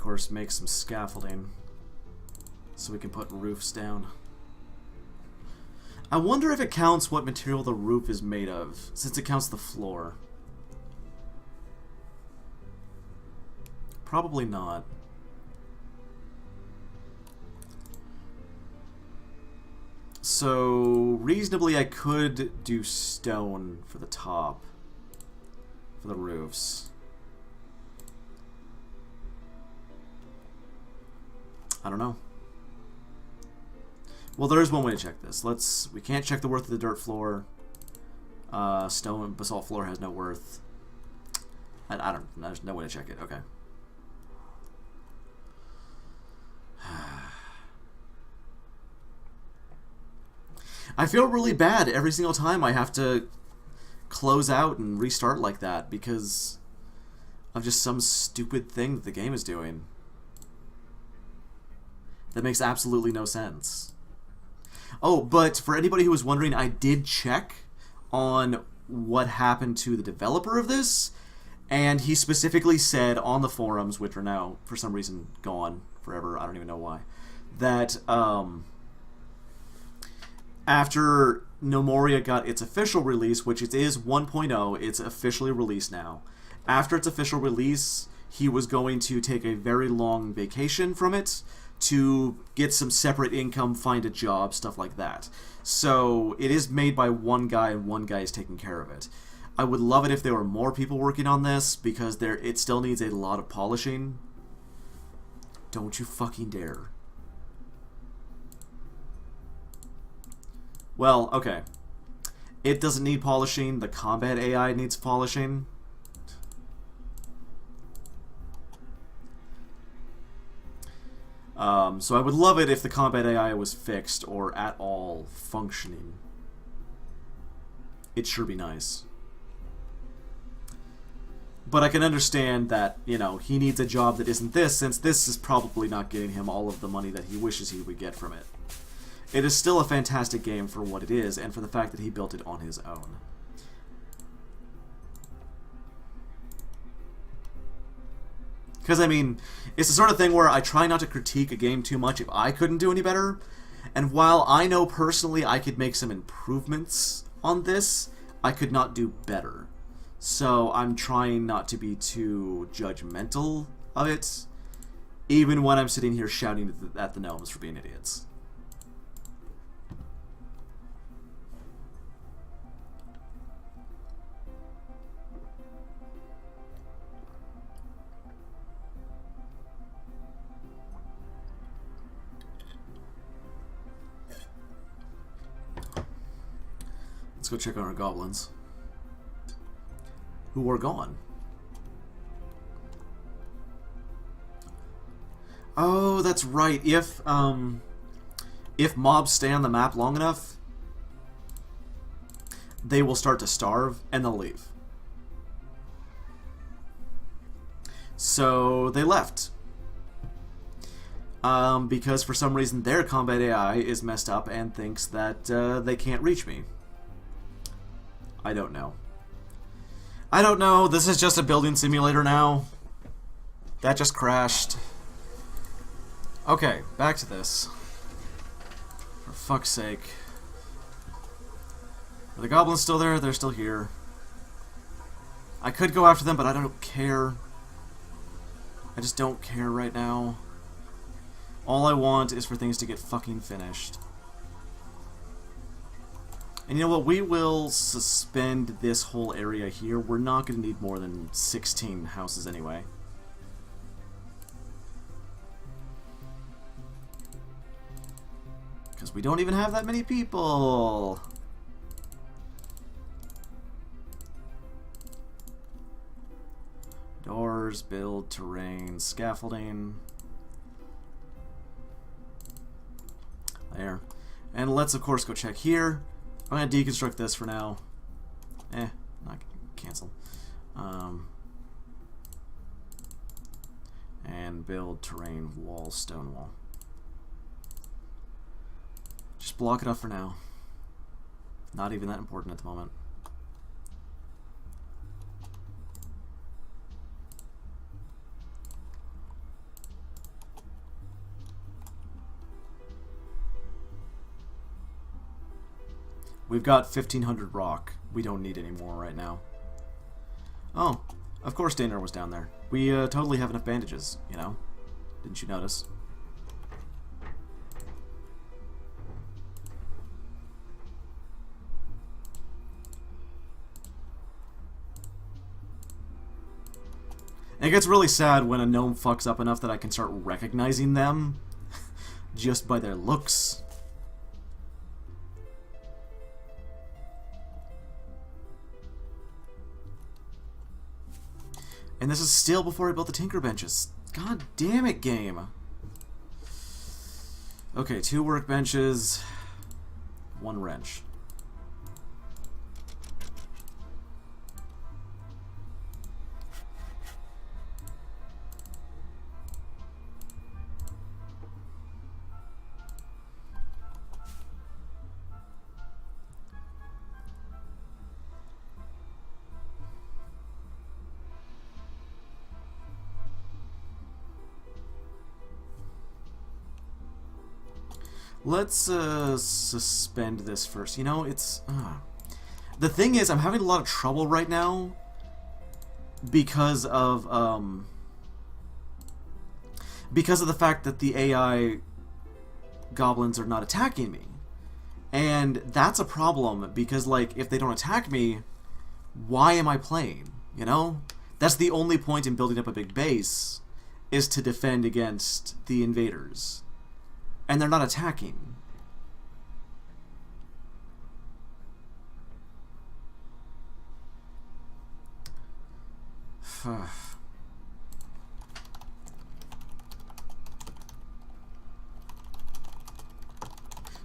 course, make some scaffolding so we can put roofs down. I wonder if it counts what material the roof is made of, since it counts the floor. Probably not. So, reasonably I could do stone for the top, for the roofs. I don't know. Well, there is one way to check this. We can't check the worth of the dirt floor. Stone and basalt floor has no worth. There's no way to check it. Okay. I feel really bad every single time I have to close out and restart like that because of just some stupid thing that the game is doing. That makes absolutely no sense. Oh, but for anybody who was wondering, I did check on what happened to the developer of this, and he specifically said on the forums, which are now, for some reason, gone forever, I don't even know why, that after Gnomoria got its official release, which it is 1.0, it's officially released now. After its official release, he was going to take a very long vacation from it to get some separate income, find a job, stuff like that. So it is made by one guy, and one guy is taking care of it. I would love it if there were more people working on this, because it still needs a lot of polishing. Don't you fucking dare. Well, okay. It doesn't need polishing. The combat AI needs polishing. So I would love it if the combat AI was fixed or at all functioning. It'd sure be nice. But I can understand that, you know, he needs a job that isn't this, since this is probably not getting him all of the money that he wishes he would get from it. It is still a fantastic game for what it is, and for the fact that he built it on his own. Because, I mean, it's the sort of thing where I try not to critique a game too much if I couldn't do any better. And while I know personally I could make some improvements on this, I could not do better. So I'm trying not to be too judgmental of it, even when I'm sitting here shouting at the gnomes for being idiots. Let's go check on our goblins, who are gone. Oh, that's right. If mobs stay on the map long enough, they will start to starve and they'll leave. So they left. Because for some reason their combat AI is messed up and thinks that they can't reach me. I don't know. I don't know. This is just a building simulator now. That just crashed. Okay, back to this. For fuck's sake. Are the goblins still there? They're still here. I could go after them, but I don't care. I just don't care right now. All I want is for things to get fucking finished. And you know what? We will suspend this whole area here. We're not going to need more than 16 houses anyway. Because we don't even have that many people. Doors, build, terrain, scaffolding. There. And let's, of course, go check here. I'm going to deconstruct this for now. Not cancel. And build terrain wall, stone wall. Just block it up for now. Not even that important at the moment. We've got 1,500 rock. We don't need any more right now. Oh, of course Daner was down there. We totally have enough bandages, you know? Didn't you notice? It gets really sad when a gnome fucks up enough that I can start recognizing them just by their looks. And this is still before I built the tinker benches. God damn it, game. Okay, 2 workbenches, 1 wrench. Let's suspend this first. You know, it's... The thing is, I'm having a lot of trouble right now because of the fact that the AI goblins are not attacking me. And that's a problem because, like, if they don't attack me, why am I playing? You know? That's the only point in building up a big base, is to defend against the invaders. And they're not attacking.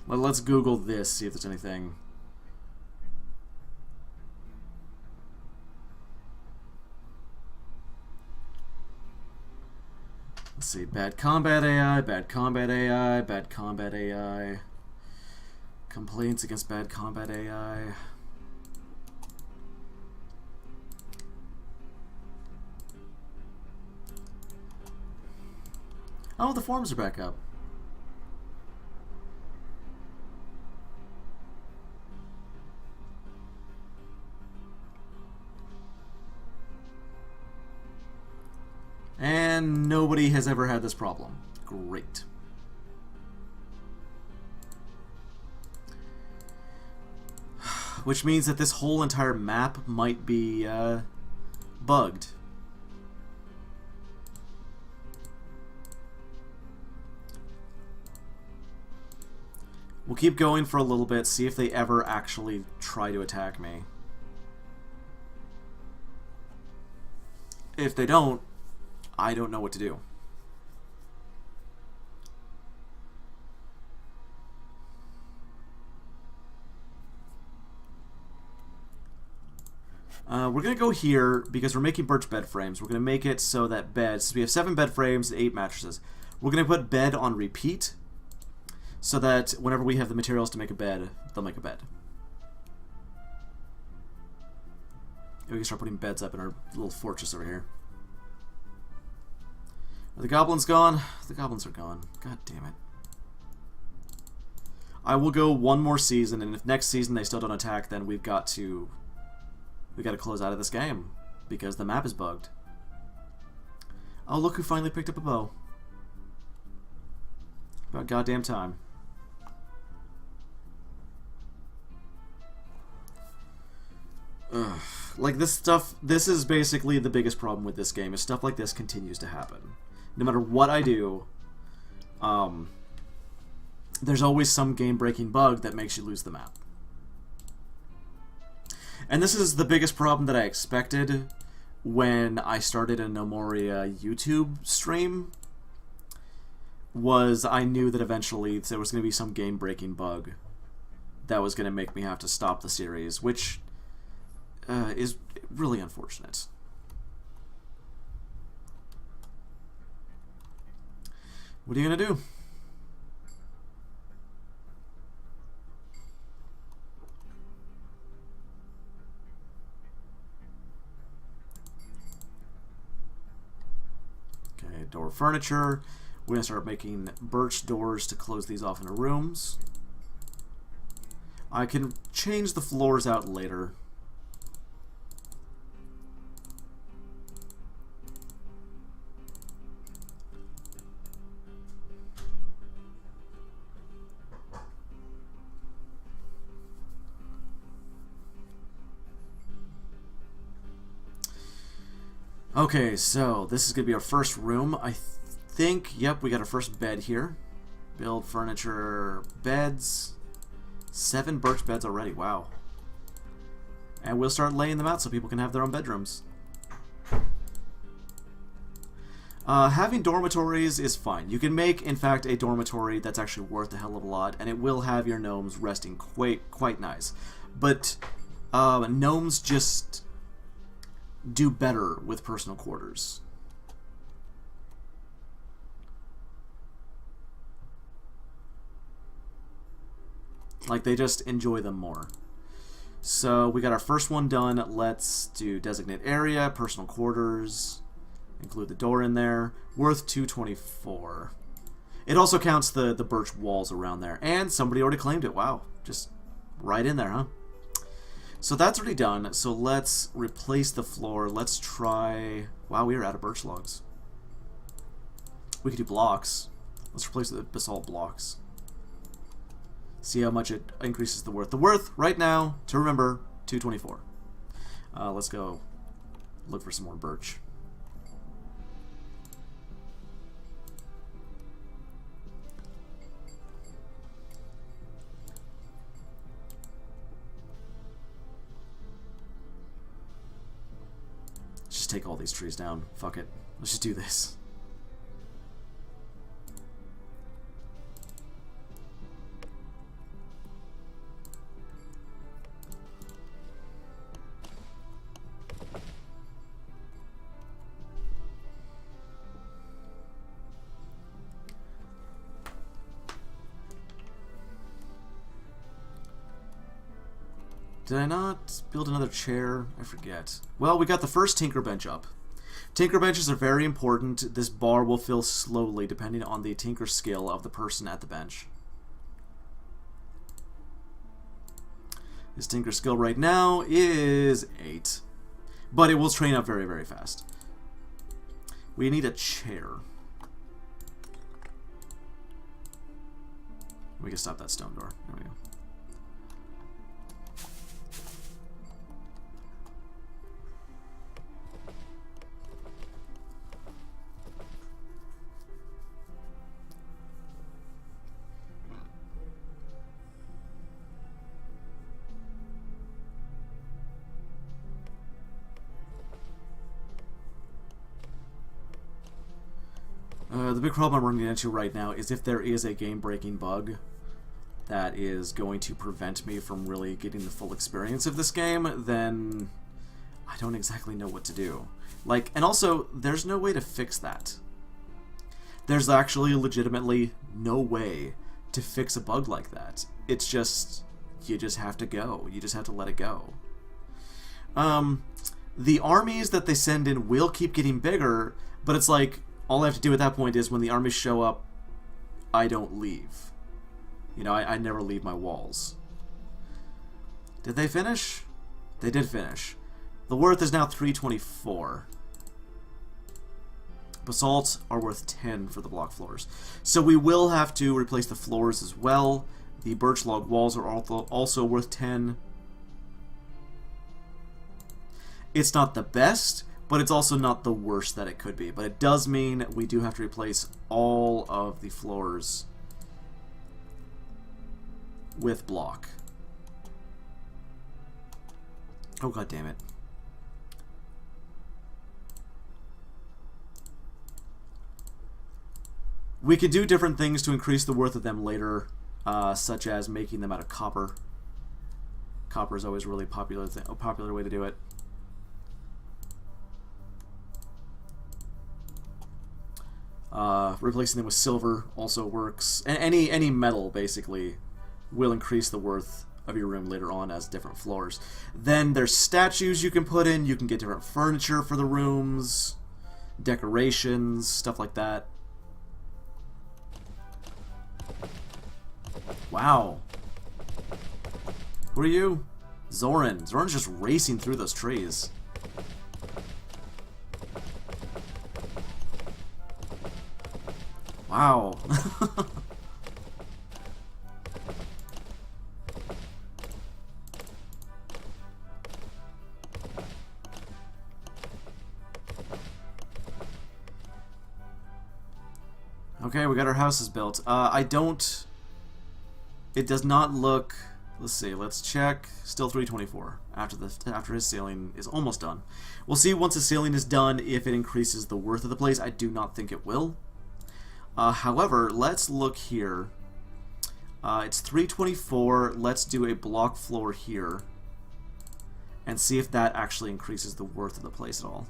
Well, let's Google this, see if there's anything. Let's see, bad combat AI, bad combat AI, bad combat AI. Complaints against bad combat AI. Oh, the forums are back up. And nobody has ever had this problem. Great. Which means that this whole entire map might be bugged. We'll keep going for a little bit, see if they ever actually try to attack me. If they don't, I don't know what to do. We're going to go here because we're making birch bed frames. We're going to make it so that beds, so we have 7 bed frames and 8 mattresses. We're going to put bed on repeat so that whenever we have the materials to make a bed, they'll make a bed. And we can start putting beds up in our little fortress over here. Are the goblins gone? The goblins are gone. God damn it. I will go one more season, and if next season they still don't attack, then we've got to close out of this game because the map is bugged. Oh, look who finally picked up a bow. About goddamn time. Ugh. Like this stuff, this is basically the biggest problem with this game, is stuff like this continues to happen. No matter what I do, there's always some game-breaking bug that makes you lose the map. And this is the biggest problem that I expected when I started a Gnomoria YouTube stream, was I knew that eventually there was going to be some game-breaking bug that was going to make me have to stop the series, which is really unfortunate. What are you going to do? Okay, door furniture. We're going to start making birch doors to close these off into rooms. I can change the floors out later. Okay, so this is going to be our first room. I think, yep, we got our first bed here. Build furniture, beds. 7 birch beds already, wow. And we'll start laying them out so people can have their own bedrooms. Having dormitories is fine. You can make, in fact, a dormitory that's actually worth a hell of a lot, and it will have your gnomes resting quite nice. But gnomes just do better with personal quarters. Like, they just enjoy them more. So we got our first one done. Let's do designate area, personal quarters, include the door in there. Worth 224. It also counts the birch walls around there. And somebody already claimed it. Wow. Just right in there, huh? So that's already done. So let's replace the floor. Let's try... Wow, we are out of birch logs. We could do blocks. Let's replace the basalt blocks. See how much it increases the worth. The worth, right now, to remember, 224. Let's go look for some more birch. Let's just take all these trees down. Fuck it. Let's just do this. Did I not build another chair? I forget. Well, we got the first tinker bench up. Tinker benches are very important. This bar will fill slowly depending on the tinker skill of the person at the bench. His tinker skill right now is 8. But it will train up very, very fast. We need a chair. We can stop that stone door. There we go. The big problem I'm running into right now is if there is a game-breaking bug that is going to prevent me from really getting the full experience of this game, then I don't exactly know what to do. Like, and also, there's no way to fix that. There's actually legitimately no way to fix a bug like that. It's just, you just have to go. You just have to let it go. The armies that they send in will keep getting bigger, but it's like, all I have to do at that point is when the armies show up, I don't leave. You know, I never leave my walls. Did they finish? They did finish. The worth is now 324. Basalt are worth 10 for the block floors. So we will have to replace the floors as well. The birch log walls are also worth 10. It's not the best, but it's also not the worst that it could be. But it does mean we do have to replace all of the floors with block. Oh, god damn it. We could do different things to increase the worth of them later, such as making them out of copper. Copper is always really a popular way to do it. Replacing them with silver also works. And any metal, basically, will increase the worth of your room later on as different floors. Then there's statues you can put in. You can get different furniture for the rooms, decorations, stuff like that. Wow. Who are you? Zoran. Zoran's just racing through those trees. Wow. Okay, we got our houses built. It does not look... Let's see, let's check. Still 324 after his ceiling is almost done. We'll see once his ceiling is done if it increases the worth of the place. I do not think it will. However, let's look here. It's 324. Let's do a block floor here and see if that actually increases the worth of the place at all.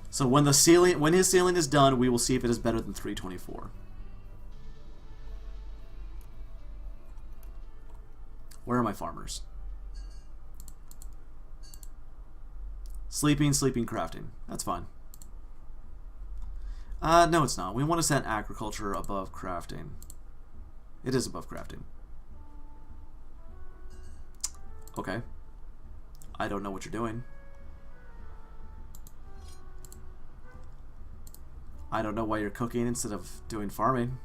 So when his ceiling is done, we will see if it is better than 324. Where are my farmers? Sleeping, crafting. That's fine. No, it's not. We want to set agriculture above crafting. It is above crafting. Okay. I don't know what you're doing. I don't know why you're cooking instead of doing farming.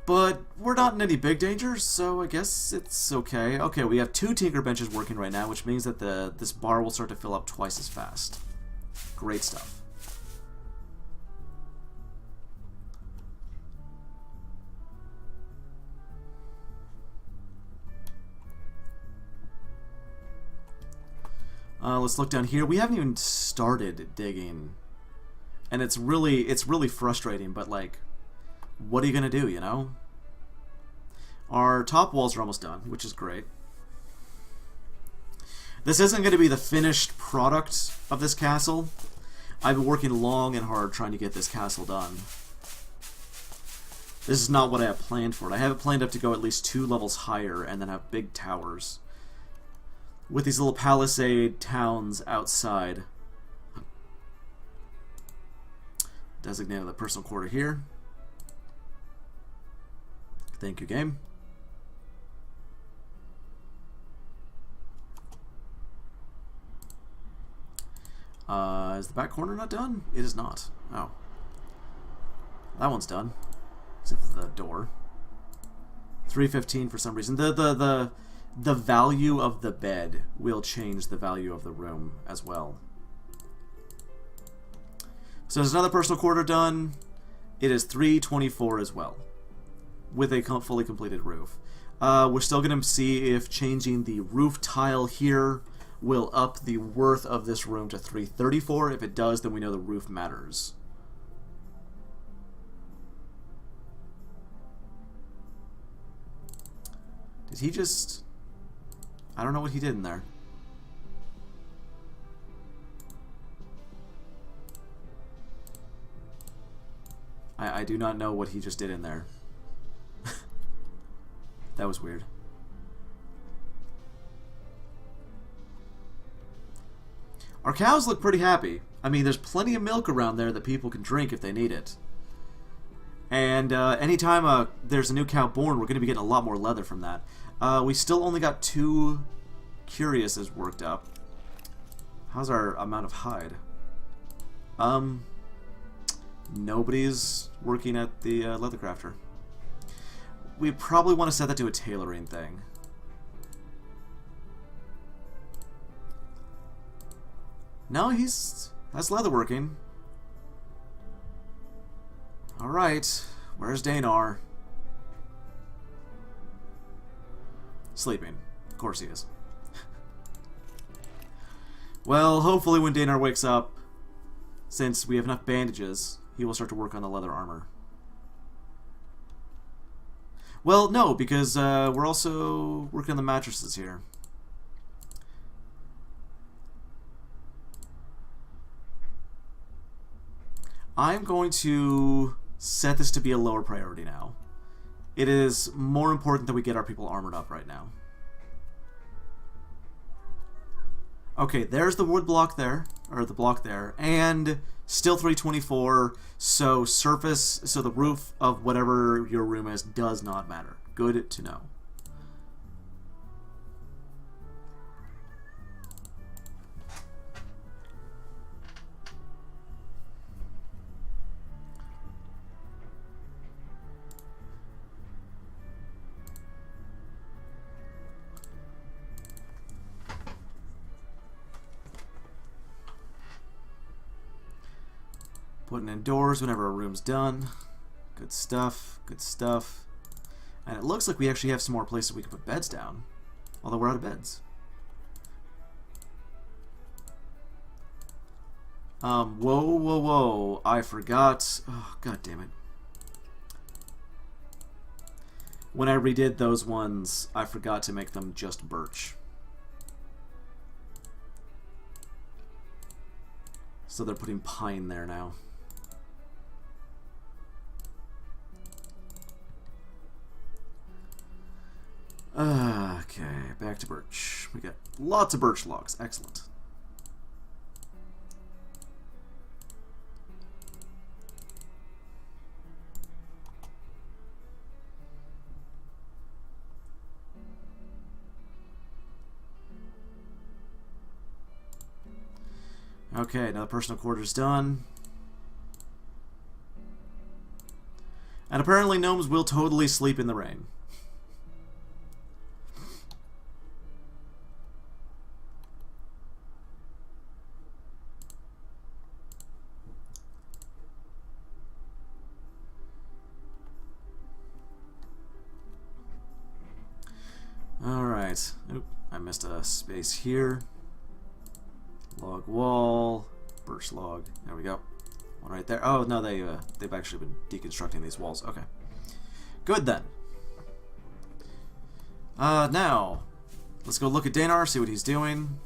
But we're not in any big danger, so I guess it's okay. Okay, we have 2 tinker benches working right now, which means that this bar will start to fill up twice as fast. Great stuff. Let's look down here. We haven't even started digging, and it's really frustrating. But like, what are you gonna do? You know, our top walls are almost done, which is great. This isn't going to be the finished product of this castle. I've been working long and hard trying to get this castle done. This is not what I have planned for it. I have it planned up to go at least 2 levels higher and then have big towers with these little palisade towns outside. Designated the personal quarter here. Thank you, game. Is the back corner not done? It is not. Oh. That one's done. Except for the door. 315 for some reason. The value of the bed will change the value of the room as well. So there's another personal quarter done. It is 324 as well, with a fully completed roof. We're still going to see if changing the roof tile here will up the worth of this room to 334. If it does, then we know the roof matters. Did he just... I don't know what he did in there. I do not know what he just did in there. That was weird. Our cows look pretty happy. I mean, there's plenty of milk around there that people can drink if they need it. And anytime there's a new cow born, we're going to be getting a lot more leather from that. We still only got 2 Curiouses worked up. How's our amount of hide? Nobody's working at the leather crafter. We probably want to set that to a tailoring thing. No, that's leather working. Alright, where's Danar? Sleeping. Of course he is. Well, hopefully when Danar wakes up, since we have enough bandages, he will start to work on the leather armor. Well, no, because we're also working on the mattresses here. I'm going to set this to be a lower priority now. It is more important that we get our people armored up right now. Okay, there's the wood block there, or the block there, and still 324, so surface, so the roof of whatever your room is does not matter. Good to know. Putting indoors whenever a room's done. Good stuff, good stuff. And it looks like we actually have some more places we can put beds down. Although we're out of beds. Whoa. I forgot. Oh, god damn it. When I redid those ones, I forgot to make them just birch. So they're putting pine there now. Okay, back to birch. We got lots of birch logs. Excellent. Okay, now the personal quarters done. And apparently gnomes will totally sleep in the rain. Alright. Oop, I missed a space here. Log wall, birch log. There we go. One right there. Oh no, they've actually been deconstructing these walls. Okay, good then. Now let's go look at Danar, see what he's doing.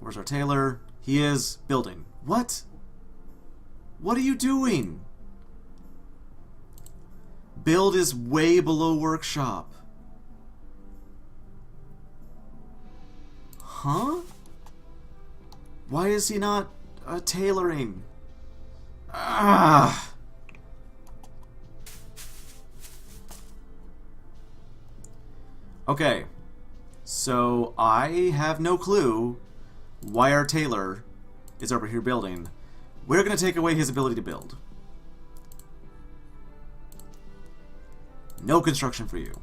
Where's our tailor? He is building. What? What are you doing? Build is way below workshop. Huh? Why is he not tailoring? Ah! Okay, so I have no clue why our tailor is over here building. We're going to take away his ability to build. No construction for you.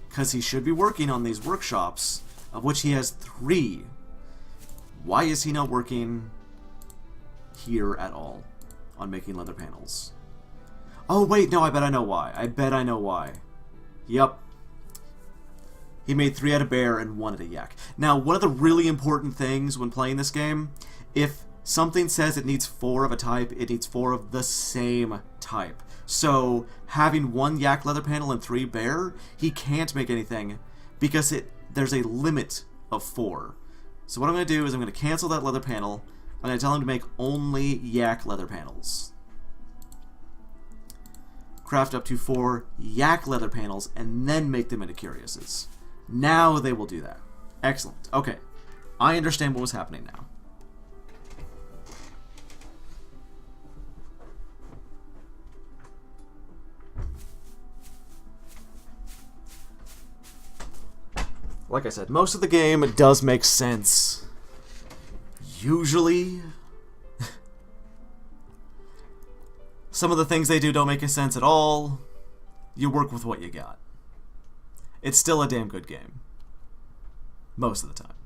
Because he should be working on these workshops, of which he has 3. Why is he not working here at all on making leather panels? Oh wait, no, I bet I know why. I bet I know why. Yup. He made 3 out of bear and 1 out of yak. Now, one of the really important things when playing this game, if something says it needs 4 of a type, it needs 4 of the same type. So, having 1 yak leather panel and 3 bear, he can't make anything because there's a limit of 4. So what I'm going to do is I'm going to cancel that leather panel. I'm going to tell him to make only yak leather panels. Craft up to 4 yak leather panels and then make them into curiouses. Now they will do that. Excellent. Okay. I understand what was happening now. Like I said, most of the game does make sense. Usually. Some of the things they do don't make sense at all. You work with what you got. It's still a damn good game. Most of the time.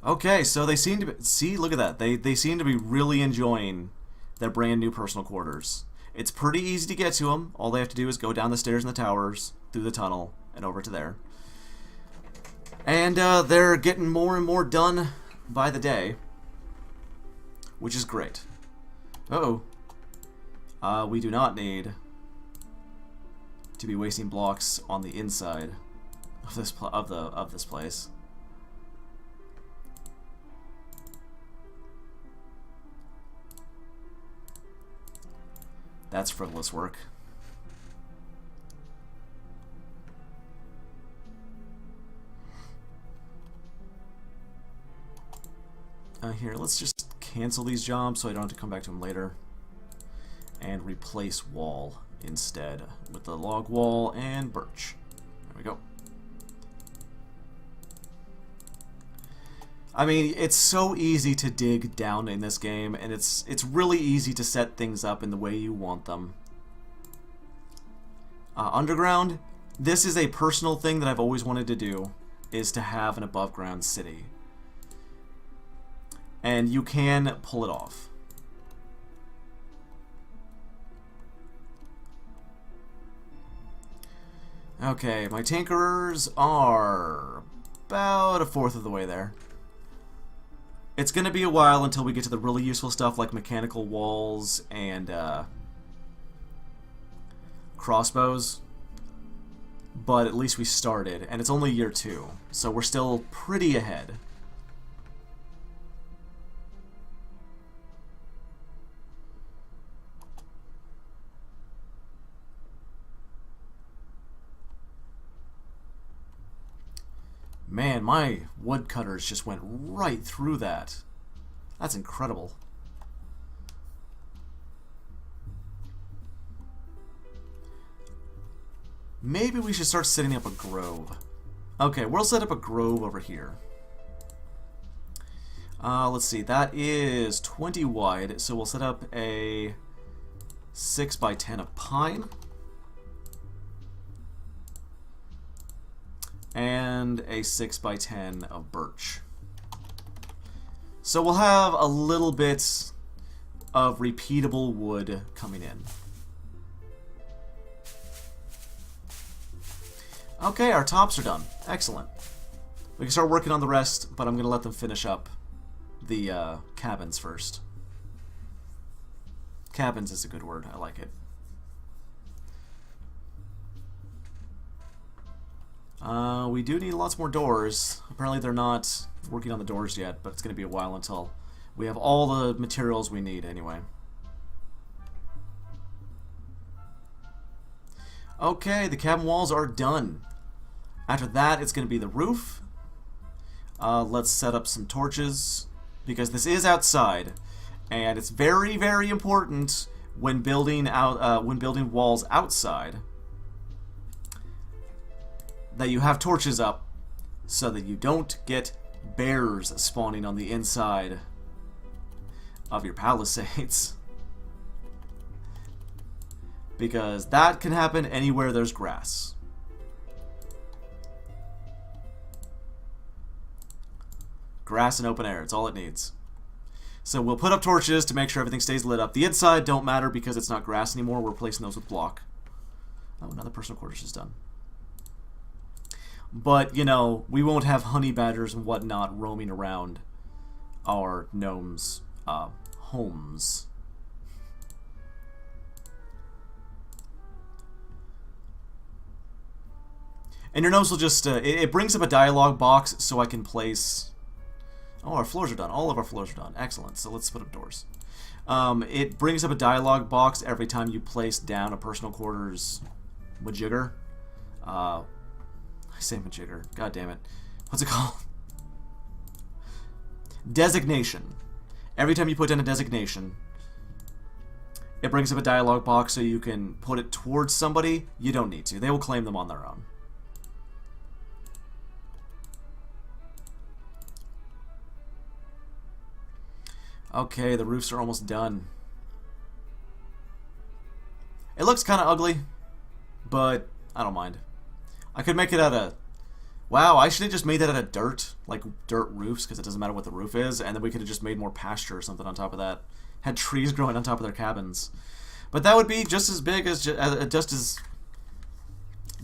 Okay, so they seem to be... See, look at that. They seem to be really enjoying their brand new personal quarters. It's pretty easy to get to them. All they have to do is go down the stairs in the towers, through the tunnel, and over to there. And they're getting more and more done by the day, which is great. Uh-oh. We do not need to be wasting blocks on the inside of this place. That's frivolous work. Here, let's just cancel these jobs so I don't have to come back to them later. And replace wall instead with the log wall and birch. There we go. I mean, it's so easy to dig down in this game, and it's really easy to set things up in the way you want them. Underground, this is a personal thing that I've always wanted to do, is to have an above ground city. And you can pull it off. Okay, my tinkerers are about a fourth of the way there. It's going to be a while until we get to the really useful stuff like mechanical walls and crossbows. But at least we started, and it's only year 2, so we're still pretty ahead. Man, my woodcutters just went right through that. That's incredible. Maybe we should start setting up a grove. Okay, we'll set up a grove over here. Let's see, that is 20 wide, so we'll set up a 6x10 of pine. And a 6x10 of birch. So we'll have a little bit of repeatable wood coming in. Okay, our tops are done. Excellent. We can start working on the rest, but I'm going to let them finish up the cabins first. Cabins is a good word. I like it. We do need lots more doors. Apparently they're not working on the doors yet, but it's going to be a while until we have all the materials we need anyway. Okay, the cabin walls are done. After that, it's going to be the roof. Let's set up some torches, because this is outside, and it's very, very important when building walls outside that you have torches up so that you don't get bears spawning on the inside of your palisades. Because that can happen anywhere there's grass. Grass and open air, it's all it needs. So we'll put up torches to make sure everything stays lit up. The inside don't matter because it's not grass anymore. We're replacing those with block. Oh, another personal quarters is done. But, you know, we won't have honey badgers and whatnot roaming around our gnomes' homes. And your gnomes will just, it brings up a dialog box so I can place... Oh, our floors are done. All of our floors are done. Excellent. So let's put up doors. It brings up a dialog box every time you place down a personal quarters majigger. I say majigger. God damn it. What's it called? Designation. Every time you put in a designation, it brings up a dialog box so you can put it towards somebody. You don't need to. They will claim them on their own. Okay, the roofs are almost done. It looks kind of ugly, but I don't mind. I could make it out of... Wow, I should have just made that out of dirt, like dirt roofs, because it doesn't matter what the roof is, and then we could have just made more pasture or something on top of that. Had trees growing on top of their cabins. But that would be just as big as, just as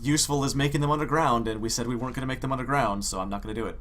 useful as making them underground, and we said we weren't going to make them underground, so I'm not going to do it.